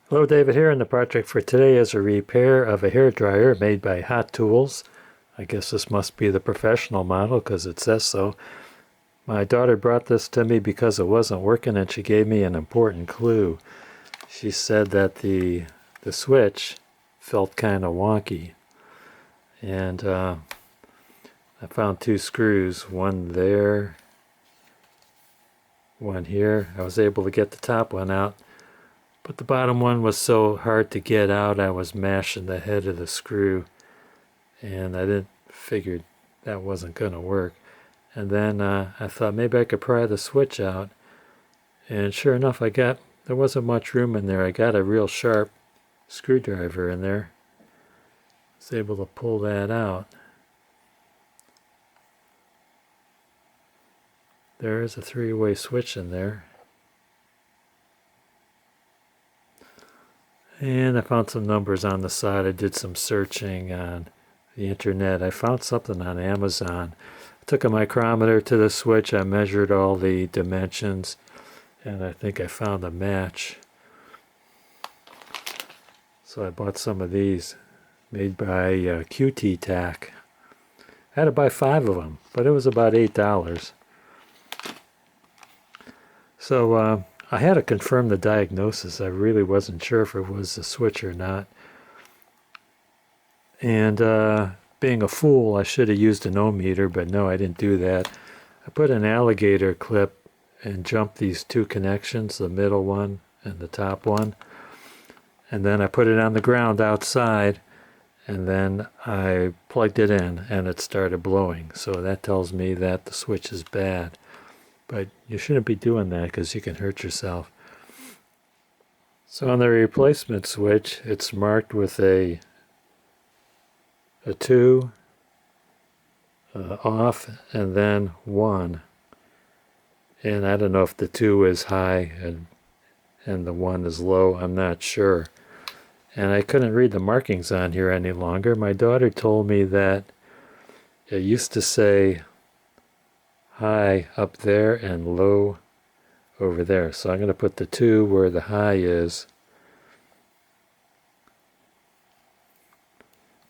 Hello, David here, and the project for today is a repair of a hairdryer made by Hot Tools. I guess this must be the professional model because it says so. My daughter brought this to me because it wasn't working, and she gave me an important clue. She said that the switch felt kind of wonky, and I found two screws, one there, one here. I was able to get the top one out, but the bottom one was so hard to get out, I was mashing the head of the screw, and I didn't figured that wasn't going to work. And then I thought maybe I could pry the switch out, and sure enough, there wasn't much room in there. I got a real sharp screwdriver in there. I was able to pull that out. There is a three-way switch in there. And I found some numbers on the side. I did some searching on the internet. I found something on Amazon. I took a micrometer to the switch. I measured all the dimensions, and I think I found a match. So I bought some of these, made by QT Tack. I had to buy 5 of them, but it was about $8. So I had to confirm the diagnosis. I really wasn't sure if it was the switch or not. And being a fool, I should have used an ohm meter, but no, I didn't do that. I put an alligator clip and jumped these two connections, the middle one and the top one. And then I put it on the ground outside, and then I plugged it in, and it started blowing. So that tells me that the switch is bad. But you shouldn't be doing that because you can hurt yourself. So on the replacement switch, it's marked with a 2 off and then 1. And I don't know if the 2 is high and the 1 is low. I'm not sure. And I couldn't read the markings on here any longer. My daughter told me that it used to say high up there and low over there. So I'm going to put the 2 where the high is.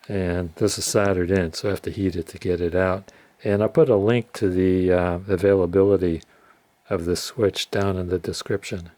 And this is soldered in, so I have to heat it to get it out. And I'll put a link to the availability of the switch down in the description.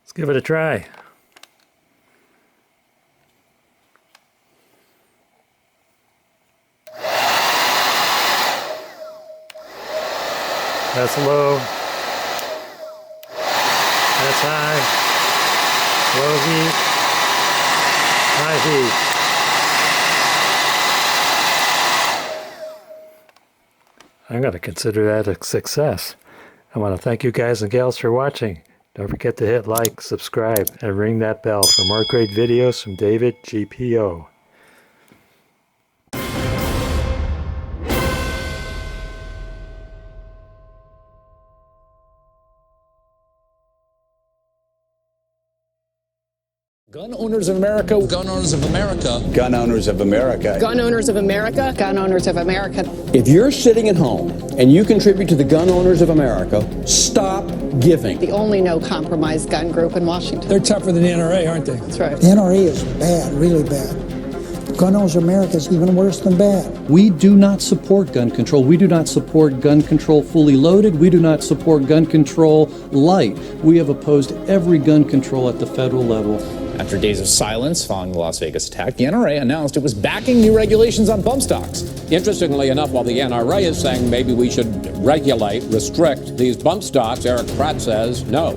Let's give it a try. That's low. That's high. Low heat. High heat. I'm going to consider that a success. I want to thank you guys and gals for watching. Don't forget to hit like, subscribe, and ring that bell for more great videos from David GPO. Gun owners of America. Gun owners of America. Gun owners of America. Gun owners of America. Gun owners of America. If you're sitting at home and you contribute to the Gun Owners of America, stop giving. The only no-compromise gun group in Washington. They're tougher than the NRA, aren't they? That's right. The NRA is bad, really bad. Gun Owners of America is even worse than bad. We do not support gun control. We do not support gun control fully loaded. We do not support gun control light. We have opposed every gun control at the federal level. After days of silence following the Las Vegas attack, the NRA announced it was backing new regulations on bump stocks. Interestingly enough, while the NRA is saying maybe we should regulate, restrict these bump stocks, Eric Pratt says no.